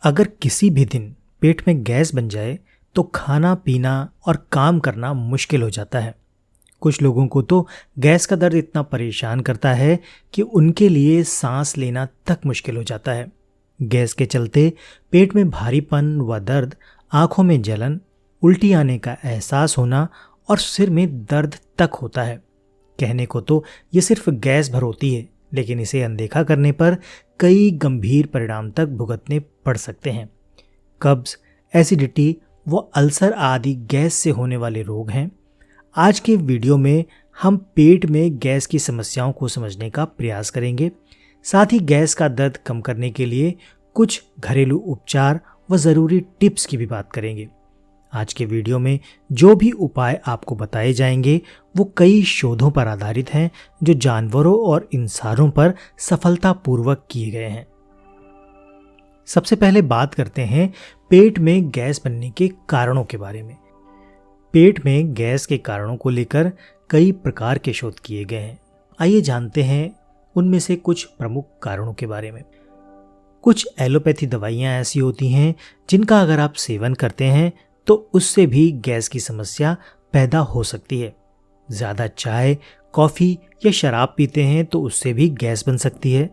अगर किसी भी दिन पेट में गैस बन जाए तो खाना पीना और काम करना मुश्किल हो जाता है। कुछ लोगों को तो गैस का दर्द इतना परेशान करता है कि उनके लिए सांस लेना तक मुश्किल हो जाता है। गैस के चलते पेट में भारीपन व दर्द, आंखों में जलन, उल्टी आने का एहसास होना और सिर में दर्द तक होता है। कहने को तो ये सिर्फ गैस भर होती है, लेकिन इसे अनदेखा करने पर कई गंभीर परिणाम तक भुगतने पड़ सकते हैं। कब्ज, एसिडिटी व अल्सर आदि गैस से होने वाले रोग हैं। आज के वीडियो में हम पेट में गैस की समस्याओं को समझने का प्रयास करेंगे। साथ ही गैस का दर्द कम करने के लिए कुछ घरेलू उपचार व ज़रूरी टिप्स की भी बात करेंगे। आज के वीडियो में जो भी उपाय आपको बताए जाएंगे वो कई शोधों पर आधारित हैं जो जानवरों और इंसानों पर सफलतापूर्वक किए गए हैं। सबसे पहले बात करते हैं पेट में गैस बनने के कारणों के बारे में। पेट में गैस के कारणों को लेकर कई प्रकार के शोध किए गए हैं। आइए जानते हैं उनमें से कुछ प्रमुख कारणों के बारे में। कुछ एलोपैथी दवाइयाँ ऐसी होती हैं जिनका अगर आप सेवन करते हैं तो उससे भी गैस की समस्या पैदा हो सकती है। ज़्यादा चाय, कॉफ़ी या शराब पीते हैं तो उससे भी गैस बन सकती है।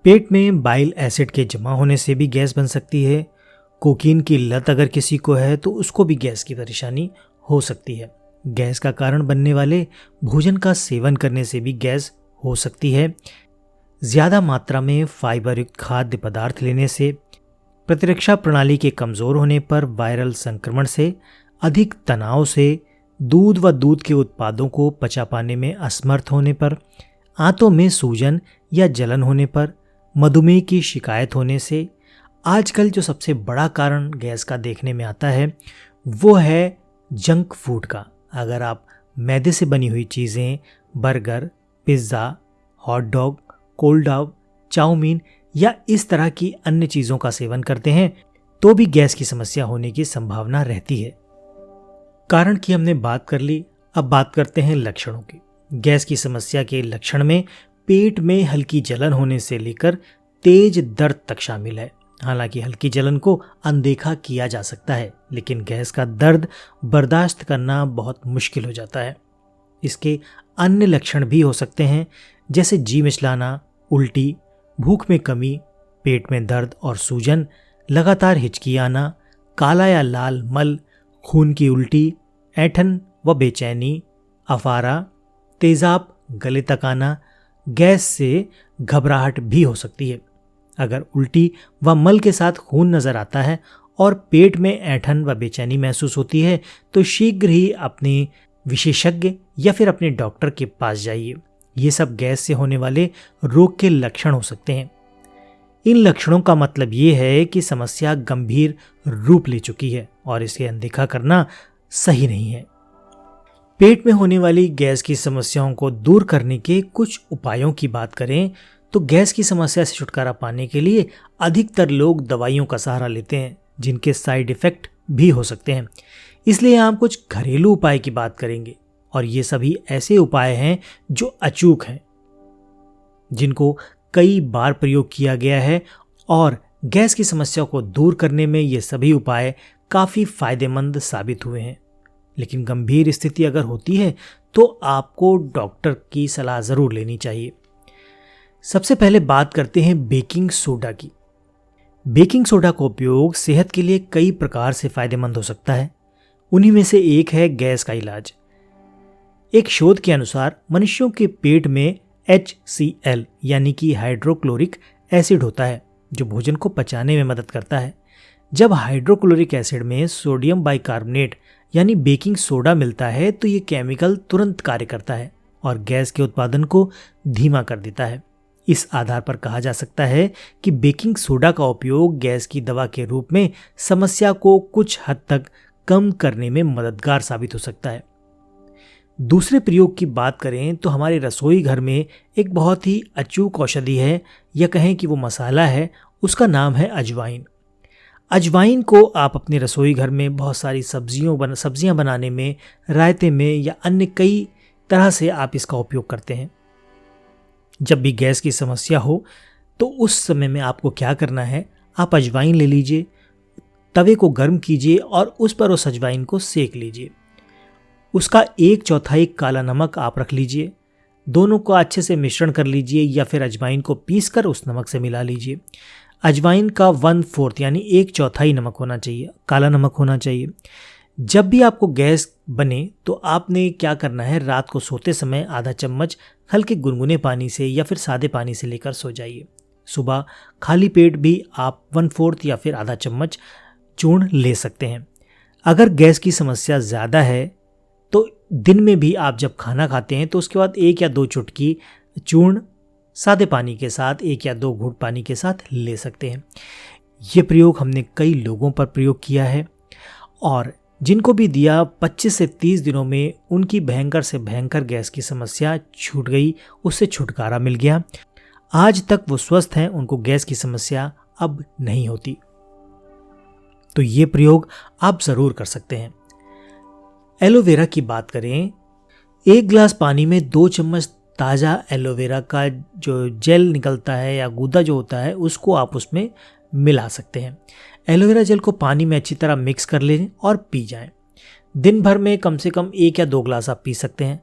पेट में बाइल एसिड के जमा होने से भी गैस बन सकती है। कोकीन की लत अगर किसी को है तो उसको भी गैस की परेशानी हो सकती है। गैस का कारण बनने वाले भोजन का सेवन करने से भी गैस हो सकती है। ज़्यादा मात्रा में फाइबर युक्त खाद्य पदार्थ लेने से, प्रतिरक्षा प्रणाली के कमज़ोर होने पर, वायरल संक्रमण से, अधिक तनाव से, दूध व दूध के उत्पादों को पचा पाने में असमर्थ होने पर, आंतों में सूजन या जलन होने पर, मधुमेह की शिकायत होने से। आजकल जो सबसे बड़ा कारण गैस का देखने में आता है वो है जंक फूड का। अगर आप मैदे से बनी हुई चीज़ें, burger, pizza, hot dog, cold dog, chowmein या इस तरह की अन्य चीज़ों का सेवन करते हैं तो भी गैस की समस्या होने की संभावना रहती है। कारण की हमने बात कर ली, अब बात करते हैं लक्षणों की। गैस की समस्या के लक्षण में पेट में हल्की जलन होने से लेकर तेज दर्द तक शामिल है। हालांकि हल्की जलन को अनदेखा किया जा सकता है, लेकिन गैस का दर्द बर्दाश्त करना बहुत मुश्किल हो जाता है। इसके अन्य लक्षण भी हो सकते हैं, जैसे जी मिचलाना, उल्टी, भूख में कमी, पेट में दर्द और सूजन, लगातार हिचकी आना, काला या लाल मल, खून की उल्टी, ऐंठन व बेचैनी, अफारा, तेजाब, गले तक आना। गैस से घबराहट भी हो सकती है। अगर उल्टी व मल के साथ खून नजर आता है और पेट में ऐंठन व बेचैनी महसूस होती है तो शीघ्र ही अपने विशेषज्ञ या फिर अपने डॉक्टर के पास जाइए। ये सब गैस से होने वाले रोग के लक्षण हो सकते हैं। इन लक्षणों का मतलब ये है कि समस्या गंभीर रूप ले चुकी है और इसे अनदेखा करना सही नहीं है। पेट में होने वाली गैस की समस्याओं को दूर करने के कुछ उपायों की बात करें तो गैस की समस्या से छुटकारा पाने के लिए अधिकतर लोग दवाइयों का सहारा लेते हैं, जिनके साइड इफ़ेक्ट भी हो सकते हैं। इसलिए हम कुछ घरेलू उपाय की बात करेंगे और ये सभी ऐसे उपाय हैं जो अचूक हैं, जिनको कई बार प्रयोग किया गया है और गैस की समस्या को दूर करने में ये सभी उपाय काफ़ी फायदेमंद साबित हुए हैं। लेकिन गंभीर स्थिति अगर होती है तो आपको डॉक्टर की सलाह ज़रूर लेनी चाहिए। सबसे पहले बात करते हैं बेकिंग सोडा की। बेकिंग सोडा का उपयोग सेहत के लिए कई प्रकार से फायदेमंद हो सकता है। उन्हीं में से एक है गैस का इलाज। एक शोध के अनुसार मनुष्यों के पेट में HCl यानी कि हाइड्रोक्लोरिक एसिड होता है जो भोजन को पचाने में मदद करता है। जब हाइड्रोक्लोरिक एसिड में सोडियम बाइकार्बोनेट यानी बेकिंग सोडा मिलता है तो ये केमिकल तुरंत कार्य करता है और गैस के उत्पादन को धीमा कर देता है। इस आधार पर कहा जा सकता है कि बेकिंग सोडा का उपयोग गैस की दवा के रूप में समस्या को कुछ हद तक कम करने में मददगार साबित हो सकता है। दूसरे प्रयोग की बात करें तो हमारे रसोई घर में एक बहुत ही अचूक औषधि है, या कहें कि वो मसाला है, उसका नाम है अजवाइन। अजवाइन को आप अपने रसोई घर में बहुत सारी सब्जियां बनाने में, रायते में या अन्य कई तरह से आप इसका उपयोग करते हैं। जब भी गैस की समस्या हो तो उस समय में आपको क्या करना है, आप अजवाइन ले लीजिए, तवे को गर्म कीजिए और उस पर उस अजवाइन को सेक लीजिए। उसका 1/4 काला नमक आप रख लीजिए। दोनों को अच्छे से मिश्रण कर लीजिए या फिर अजवाइन को पीसकर उस नमक से मिला लीजिए। अजवाइन का 1/4 यानी 1/4 नमक होना चाहिए, काला नमक होना चाहिए। जब भी आपको गैस बने तो आपने क्या करना है, रात को सोते समय आधा चम्मच हल्के गुनगुने पानी से या फिर सादे पानी से लेकर सो जाइए। सुबह खाली पेट भी आप 1/4 या फिर आधा चम्मच चूर्ण ले सकते हैं। अगर गैस की समस्या ज़्यादा है तो दिन में भी आप जब खाना खाते हैं तो उसके बाद 1 या 2 चुटकी चूर्ण सादे पानी के साथ 1 या 2 घूंट पानी के साथ ले सकते हैं। ये प्रयोग हमने कई लोगों पर प्रयोग किया है और जिनको भी दिया 25 से 30 दिनों में उनकी भयंकर से भयंकर गैस की समस्या छूट गई, उससे छुटकारा मिल गया। आज तक वो स्वस्थ हैं, उनको गैस की समस्या अब नहीं होती। तो ये प्रयोग आप ज़रूर कर सकते हैं। एलोवेरा की बात करें, 1 गिलास पानी में 2 चम्मच ताज़ा एलोवेरा का जो जेल निकलता है या गूदा जो होता है उसको आप उसमें मिला सकते हैं। एलोवेरा जेल को पानी में अच्छी तरह मिक्स कर लें और पी जाएं। दिन भर में कम से कम 1 या 2 गिलास आप पी सकते हैं।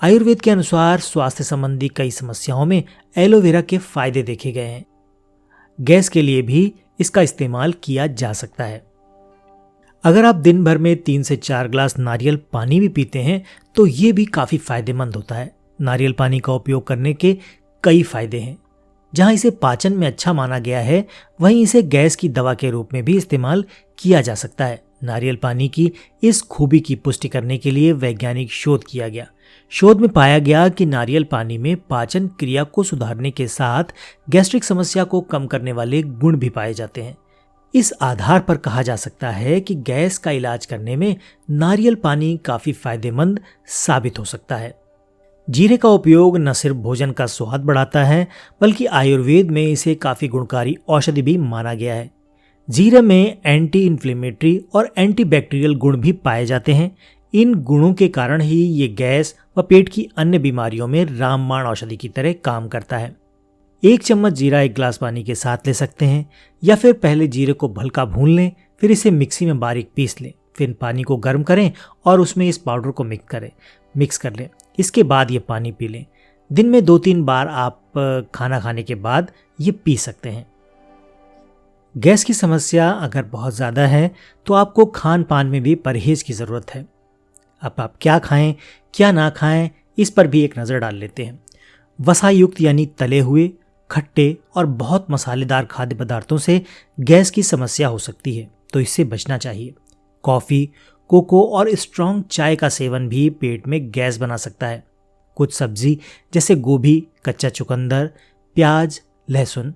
आयुर्वेद के अनुसार स्वास्थ्य संबंधी कई समस्याओं में एलोवेरा के फायदे देखे गए हैं। गैस के लिए भी इसका इस्तेमाल किया जा सकता है। अगर आप दिन भर में 3 से 4 गिलास नारियल पानी भी पीते हैं तो ये भी काफ़ी फायदेमंद होता है। नारियल पानी का उपयोग करने के कई फायदे हैं। जहाँ इसे पाचन में अच्छा माना गया है, वहीं इसे गैस की दवा के रूप में भी इस्तेमाल किया जा सकता है। नारियल पानी की इस खूबी की पुष्टि करने के लिए वैज्ञानिक शोध किया गया। शोध में पाया गया कि नारियल पानी में पाचन क्रिया को सुधारने के साथ गैस्ट्रिक समस्या को कम करने वाले गुण भी पाए जाते हैं। इस आधार पर कहा जा सकता है कि गैस का इलाज करने में नारियल पानी काफ़ी फायदेमंद साबित हो सकता है। जीरे का उपयोग न सिर्फ भोजन का स्वाद बढ़ाता है, बल्कि आयुर्वेद में इसे काफ़ी गुणकारी औषधि भी माना गया है। जीरे में एंटी इन्फ्लेमेटरी और एंटीबैक्टीरियल गुण भी पाए जाते हैं। इन गुणों के कारण ही ये गैस व पेट की अन्य बीमारियों में रामबाण औषधि की तरह काम करता है। 1 चम्मच जीरा 1 गिलास पानी के साथ ले सकते हैं या फिर पहले जीरे को हल्का भून लें, फिर इसे मिक्सी में बारीक पीस लें, फिर पानी को गर्म करें और उसमें इस पाउडर को मिक्स कर लें। इसके बाद ये पानी पी लें। दिन में 2-3 बार आप खाना खाने के बाद ये पी सकते हैं। गैस की समस्या अगर बहुत ज़्यादा है तो आपको खान पान में भी परहेज़ की ज़रूरत है। अब आप क्या खाएं क्या ना खाएं, इस पर भी एक नज़र डाल लेते हैं। वसायुक्त यानी तले हुए, खट्टे और बहुत मसालेदार खाद्य पदार्थों से गैस की समस्या हो सकती है, तो इससे बचना चाहिए। कॉफ़ी, कोको और स्ट्रॉन्ग चाय का सेवन भी पेट में गैस बना सकता है। कुछ सब्जी जैसे गोभी, कच्चा चुकंदर, प्याज, लहसुन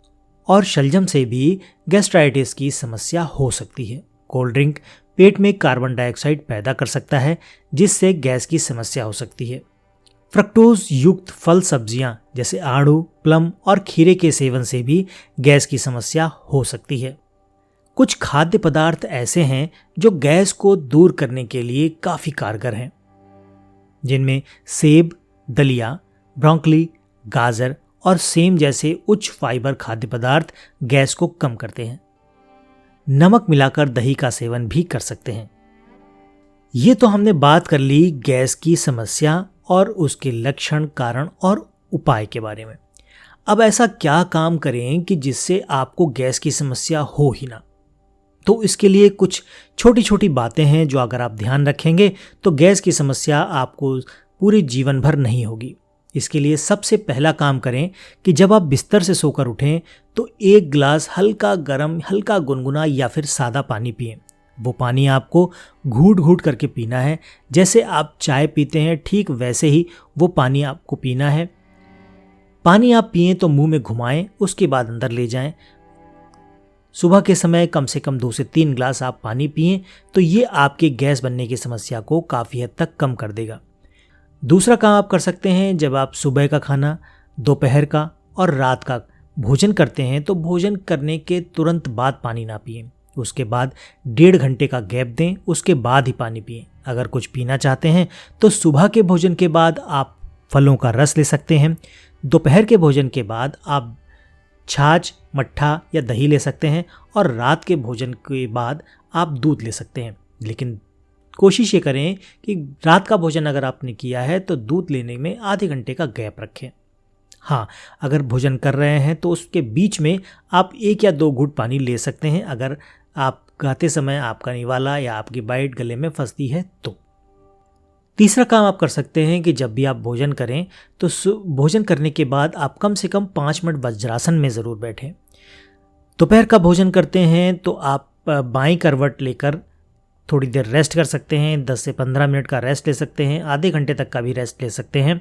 और शलजम से भी गैस्ट्राइटिस की समस्या हो सकती है। कोल्ड ड्रिंक पेट में कार्बन डाइऑक्साइड पैदा कर सकता है, जिससे गैस की समस्या हो सकती है। फ्रक्टोज युक्त फल सब्जियां जैसे आड़ू, प्लम और खीरे के सेवन से भी गैस की समस्या हो सकती है। कुछ खाद्य पदार्थ ऐसे हैं जो गैस को दूर करने के लिए काफ़ी कारगर हैं, जिनमें सेब, दलिया, ब्रोकली, गाजर और सेम जैसे उच्च फाइबर खाद्य पदार्थ गैस को कम करते हैं। नमक मिलाकर दही का सेवन भी कर सकते हैं। ये तो हमने बात कर ली गैस की समस्या और उसके लक्षण, कारण और उपाय के बारे में। अब ऐसा क्या काम करें कि जिससे आपको गैस की समस्या हो ही ना। तो इसके लिए कुछ छोटी छोटी बातें हैं जो अगर आप ध्यान रखेंगे तो गैस की समस्या आपको पूरे जीवन भर नहीं होगी। इसके लिए सबसे पहला काम करें कि जब आप बिस्तर से सोकर उठें तो 1 गिलास हल्का गर्म, हल्का गुनगुना या फिर सादा पानी पिएं। वो पानी आपको घूट घूट करके पीना है। जैसे आप चाय पीते हैं ठीक वैसे ही वो पानी आपको पीना है। पानी आप पिएं तो मुंह में घुमाएं, उसके बाद अंदर ले जाएं। सुबह के समय कम से कम 2 से 3 गिलास आप पानी पिएं तो ये आपके गैस बनने की समस्या को काफ़ी हद तक कम कर देगा। दूसरा काम आप कर सकते हैं, जब आप सुबह का खाना, दोपहर का और रात का भोजन करते हैं तो भोजन करने के तुरंत बाद पानी ना पिएं। उसके बाद 1.5 घंटे का गैप दें, उसके बाद ही पानी पिएं। अगर कुछ पीना चाहते हैं तो सुबह के भोजन के बाद आप फलों का रस ले सकते हैं। दोपहर के भोजन के बाद आप छाछ, मट्ठा या दही ले सकते हैं और रात के भोजन के बाद आप दूध ले सकते हैं। लेकिन कोशिश ये करें कि रात का भोजन अगर आपने किया है तो दूध लेने में आधे घंटे का गैप रखें। हाँ, अगर भोजन कर रहे हैं तो उसके बीच में आप 1 या 2 घूंट पानी ले सकते हैं अगर आप गाते समय आपका निवाला या आपकी बाइट गले में फंसती है तो। तीसरा काम आप कर सकते हैं कि जब भी आप भोजन करें तो भोजन करने के बाद आप कम से कम 5 मिनट वज्रासन में ज़रूर बैठें। दोपहर का भोजन करते हैं तो आप बाईं करवट लेकर थोड़ी देर रेस्ट कर सकते हैं, 10 से 15 मिनट का रेस्ट ले सकते हैं, आधे घंटे तक का भी रेस्ट ले सकते हैं।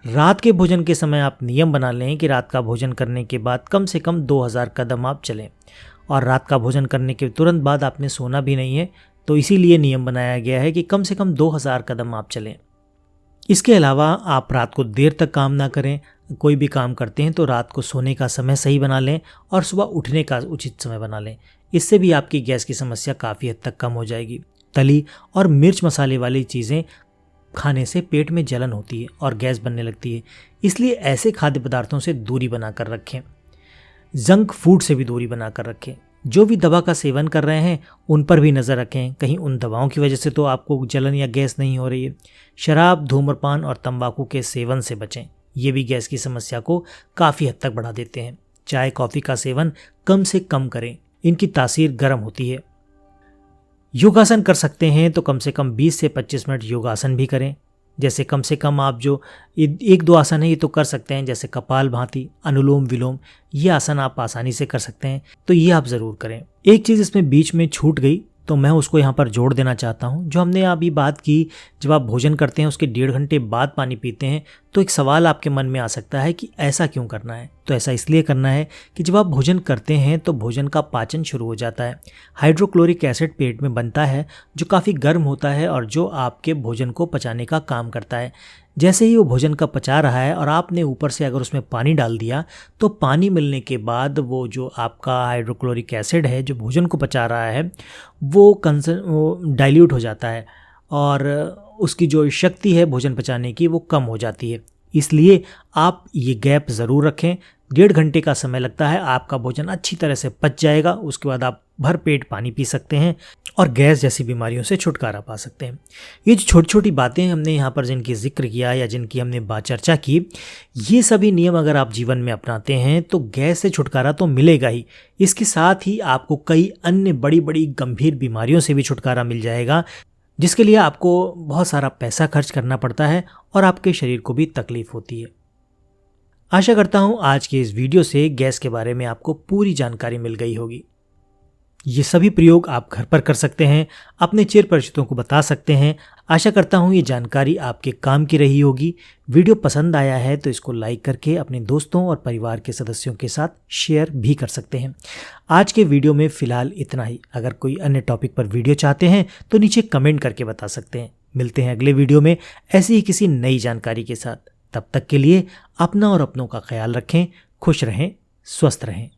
रात के भोजन के समय आप नियम बना लें कि रात का भोजन करने के बाद कम से कम 2000 कदम आप चलें, और रात का भोजन करने के तुरंत बाद आपने सोना भी नहीं है, तो इसीलिए नियम बनाया गया है कि कम से कम 2000 कदम आप चलें। इसके अलावा आप रात को देर तक काम ना करें। कोई भी काम करते हैं तो रात को सोने का समय सही बना लें और सुबह उठने का उचित समय बना लें। इससे भी आपकी गैस की समस्या काफ़ी हद तक कम हो जाएगी। तली और मिर्च मसाले वाली चीज़ें खाने से पेट में जलन होती है और गैस बनने लगती है, इसलिए ऐसे खाद्य पदार्थों से दूरी बनाकर रखें। जंक फूड से भी दूरी बनाकर रखें। जो भी दवा का सेवन कर रहे हैं उन पर भी नज़र रखें, कहीं उन दवाओं की वजह से तो आपको जलन या गैस नहीं हो रही है। शराब, धूम्रपान और तंबाकू के सेवन से बचें, ये भी गैस की समस्या को काफ़ी हद तक बढ़ा देते हैं। चाय, कॉफ़ी का सेवन कम से कम करें, इनकी तासीर गर्म होती है। योगासन कर सकते हैं तो कम से कम 20 से 25 मिनट योगासन भी करें। जैसे कम से कम आप जो 1-2 आसन है ये तो कर सकते हैं, जैसे कपाल भाती, अनुलोम विलोम, ये आसन आप आसानी से कर सकते हैं, तो ये आप ज़रूर करें। एक चीज़ इसमें बीच में छूट गई तो मैं उसको यहाँ पर जोड़ देना चाहता हूँ। जो हमने अभी बात की, जब आप भोजन करते हैं उसके 1.5 घंटे बाद पानी पीते हैं, तो एक सवाल आपके मन में आ सकता है कि ऐसा क्यों करना है। तो ऐसा इसलिए करना है कि जब आप भोजन करते हैं तो भोजन का पाचन शुरू हो जाता है। हाइड्रोक्लोरिक एसिड पेट में बनता है जो काफ़ी गर्म होता है और जो आपके भोजन को पचाने का काम करता है। जैसे ही वो भोजन का पचा रहा है और आपने ऊपर से अगर उसमें पानी डाल दिया तो पानी मिलने के बाद वो जो आपका हाइड्रोक्लोरिक एसिड है जो भोजन को पचा रहा है वो डाइल्यूट हो जाता है और उसकी जो शक्ति है भोजन पचाने की वो कम हो जाती है। इसलिए आप ये गैप ज़रूर रखें। 1.5 घंटे का समय लगता है, आपका भोजन अच्छी तरह से पच जाएगा। उसके बाद आप भर पेट पानी पी सकते हैं और गैस जैसी बीमारियों से छुटकारा पा सकते हैं। ये जो छोटी छोटी बातें हमने यहाँ पर जिनकी जिक्र किया या जिनकी हमने चर्चा की, ये सभी नियम अगर आप जीवन में अपनाते हैं तो गैस से छुटकारा तो मिलेगा ही, इसके साथ ही आपको कई अन्य बड़ी बड़ी गंभीर बीमारियों से भी छुटकारा मिल जाएगा, जिसके लिए आपको बहुत सारा पैसा खर्च करना पड़ता है और आपके शरीर को भी तकलीफ होती है। आशा करता हूँ आज के इस वीडियो से गैस के बारे में आपको पूरी जानकारी मिल गई होगी। ये सभी प्रयोग आप घर पर कर सकते हैं, अपने चिर परिचितों को बता सकते हैं। आशा करता हूँ ये जानकारी आपके काम की रही होगी। वीडियो पसंद आया है तो इसको लाइक करके अपने दोस्तों और परिवार के सदस्यों के साथ शेयर भी कर सकते हैं। आज के वीडियो में फ़िलहाल इतना ही। अगर कोई अन्य टॉपिक पर वीडियो चाहते हैं तो नीचे कमेंट करके बता सकते हैं। मिलते हैं अगले वीडियो में ऐसी ही किसी नई जानकारी के साथ। तब तक के लिए अपना और अपनों का ख्याल रखें, खुश रहें, स्वस्थ रहें।